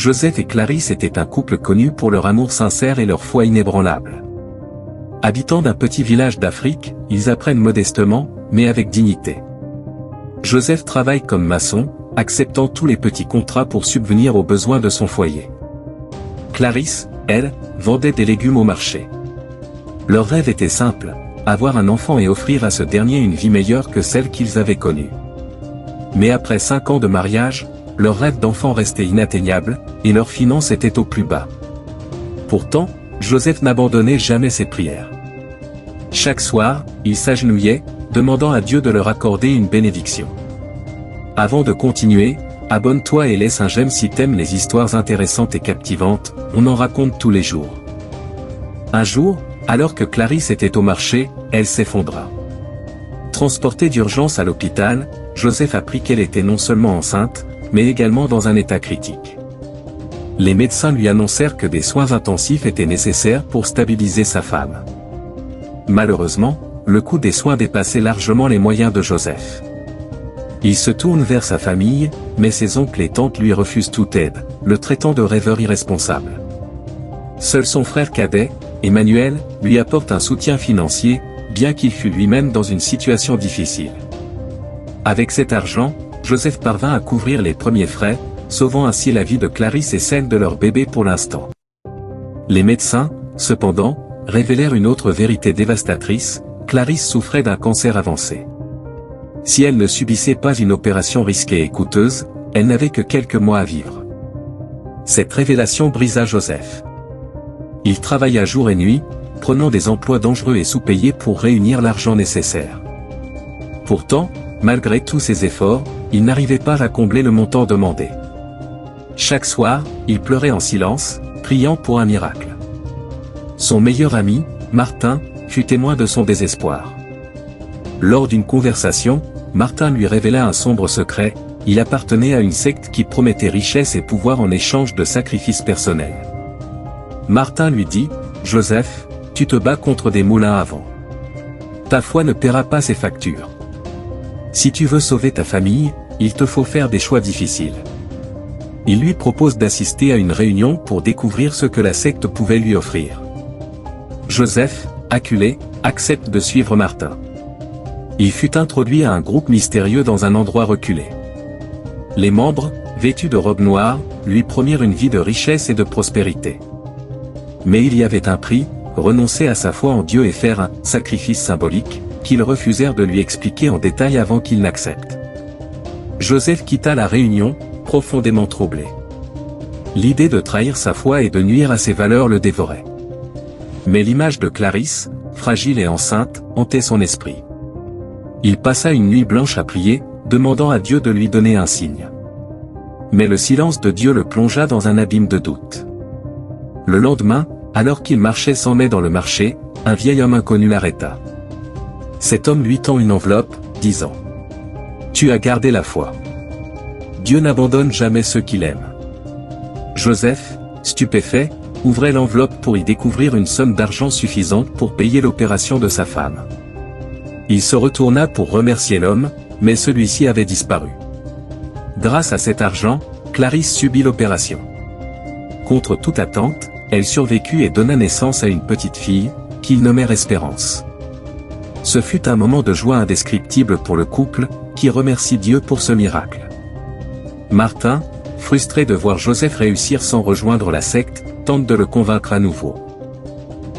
Joseph et Clarisse étaient un couple connu pour leur amour sincère et leur foi inébranlable. Habitants d'un petit village d'Afrique, ils apprennent modestement, mais avec dignité. Joseph travaille comme maçon, acceptant tous les petits contrats pour subvenir aux besoins de son foyer. Clarisse, elle, vendait des légumes au marché. Leur rêve était simple, avoir un enfant et offrir à ce dernier une vie meilleure que celle qu'ils avaient connue. Mais après 5 ans de mariage, leur rêve d'enfant restait inatteignable, et leurs finances étaient au plus bas. Pourtant, Joseph n'abandonnait jamais ses prières. Chaque soir, il s'agenouillait, demandant à Dieu de leur accorder une bénédiction. Avant de continuer, abonne-toi et laisse un j'aime si t'aimes les histoires intéressantes et captivantes, on en raconte tous les jours. Un jour, alors que Clarisse était au marché, elle s'effondra. Transportée d'urgence à l'hôpital, Joseph apprit qu'elle était non seulement enceinte, mais également dans un état critique. Les médecins lui annoncèrent que des soins intensifs étaient nécessaires pour stabiliser sa femme. Malheureusement, le coût des soins dépassait largement les moyens de Joseph. Il se tourne vers sa famille, mais ses oncles et tantes lui refusent toute aide, le traitant de rêveur irresponsable. Seul son frère cadet, Emmanuel, lui apporte un soutien financier, bien qu'il fût lui-même dans une situation difficile. Avec cet argent, Joseph parvint à couvrir les premiers frais, sauvant ainsi la vie de Clarisse et celle de leur bébé pour l'instant. Les médecins, cependant, révélèrent une autre vérité dévastatrice, Clarisse souffrait d'un cancer avancé. Si elle ne subissait pas une opération risquée et coûteuse, elle n'avait que quelques mois à vivre. Cette révélation brisa Joseph. Il travailla jour et nuit, prenant des emplois dangereux et sous-payés pour réunir l'argent nécessaire. Pourtant, malgré tous ses efforts, il n'arrivait pas à combler le montant demandé. Chaque soir, il pleurait en silence, priant pour un miracle. Son meilleur ami, Martin, fut témoin de son désespoir. Lors d'une conversation, Martin lui révéla un sombre secret, il appartenait à une secte qui promettait richesse et pouvoir en échange de sacrifices personnels. Martin lui dit, « Joseph, tu te bats contre des moulins à vent. Ta foi ne paiera pas ses factures. Si tu veux sauver ta famille, il te faut faire des choix difficiles. » Il lui propose d'assister à une réunion pour découvrir ce que la secte pouvait lui offrir. Joseph, acculé, accepte de suivre Martin. Il fut introduit à un groupe mystérieux dans un endroit reculé. Les membres, vêtus de robes noires, lui promirent une vie de richesse et de prospérité. Mais il y avait un prix, renoncer à sa foi en Dieu et faire un sacrifice symbolique, qu'ils refusèrent de lui expliquer en détail avant qu'il n'accepte. Joseph quitta la réunion, profondément troublé. L'idée de trahir sa foi et de nuire à ses valeurs le dévorait. Mais l'image de Clarisse, fragile et enceinte, hantait son esprit. Il passa une nuit blanche à prier, demandant à Dieu de lui donner un signe. Mais le silence de Dieu le plongea dans un abîme de doute. Le lendemain, alors qu'il marchait sans mai dans le marché, un vieil homme inconnu l'arrêta. Cet homme lui tend une enveloppe, disant « Tu as gardé la foi. Dieu n'abandonne jamais ceux qu'il aime. » Joseph, stupéfait, ouvrait l'enveloppe pour y découvrir une somme d'argent suffisante pour payer l'opération de sa femme. Il se retourna pour remercier l'homme, mais celui-ci avait disparu. Grâce à cet argent, Clarisse subit l'opération. Contre toute attente, elle survécut et donna naissance à une petite fille, qu'ils nommèrent Espérance. Ce fut un moment de joie indescriptible pour le couple, qui remercie Dieu pour ce miracle. Martin, frustré de voir Joseph réussir sans rejoindre la secte, tente de le convaincre à nouveau.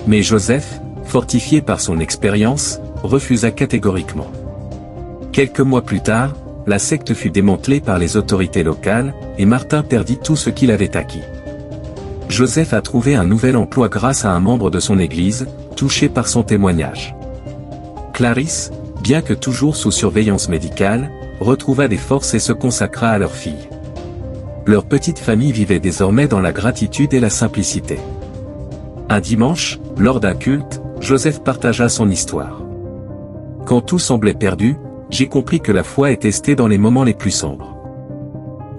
Mais Joseph, fortifié par son expérience, refusa catégoriquement. Quelques mois plus tard, la secte fut démantelée par les autorités locales, et Martin perdit tout ce qu'il avait acquis. Joseph a trouvé un nouvel emploi grâce à un membre de son église, touché par son témoignage. Clarisse, bien que toujours sous surveillance médicale, retrouva des forces et se consacra à leur fille. Leur petite famille vivait désormais dans la gratitude et la simplicité. Un dimanche, lors d'un culte, Joseph partagea son histoire. Quand tout semblait perdu, j'ai compris que la foi est testée dans les moments les plus sombres.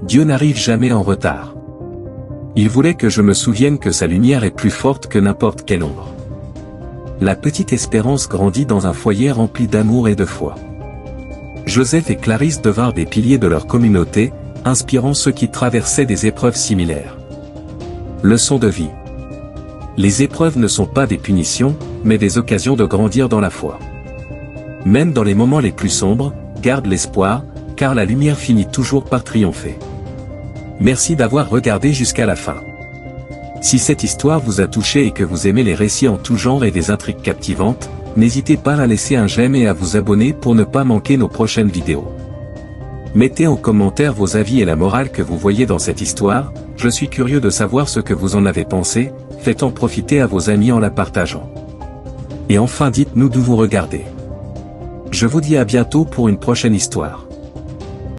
Dieu n'arrive jamais en retard. Il voulait que je me souvienne que sa lumière est plus forte que n'importe quelle ombre. La petite Espérance grandit dans un foyer rempli d'amour et de foi. Joseph et Clarisse devinrent des piliers de leur communauté, inspirant ceux qui traversaient des épreuves similaires. Leçon de vie. Les épreuves ne sont pas des punitions, mais des occasions de grandir dans la foi. Même dans les moments les plus sombres, garde l'espoir, car la lumière finit toujours par triompher. Merci d'avoir regardé jusqu'à la fin. Si cette histoire vous a touché et que vous aimez les récits en tout genre et des intrigues captivantes, n'hésitez pas à laisser un j'aime et à vous abonner pour ne pas manquer nos prochaines vidéos. Mettez en commentaire vos avis et la morale que vous voyez dans cette histoire, je suis curieux de savoir ce que vous en avez pensé, faites en profiter à vos amis en la partageant. Et enfin dites-nous d'où vous regardez. Je vous dis à bientôt pour une prochaine histoire.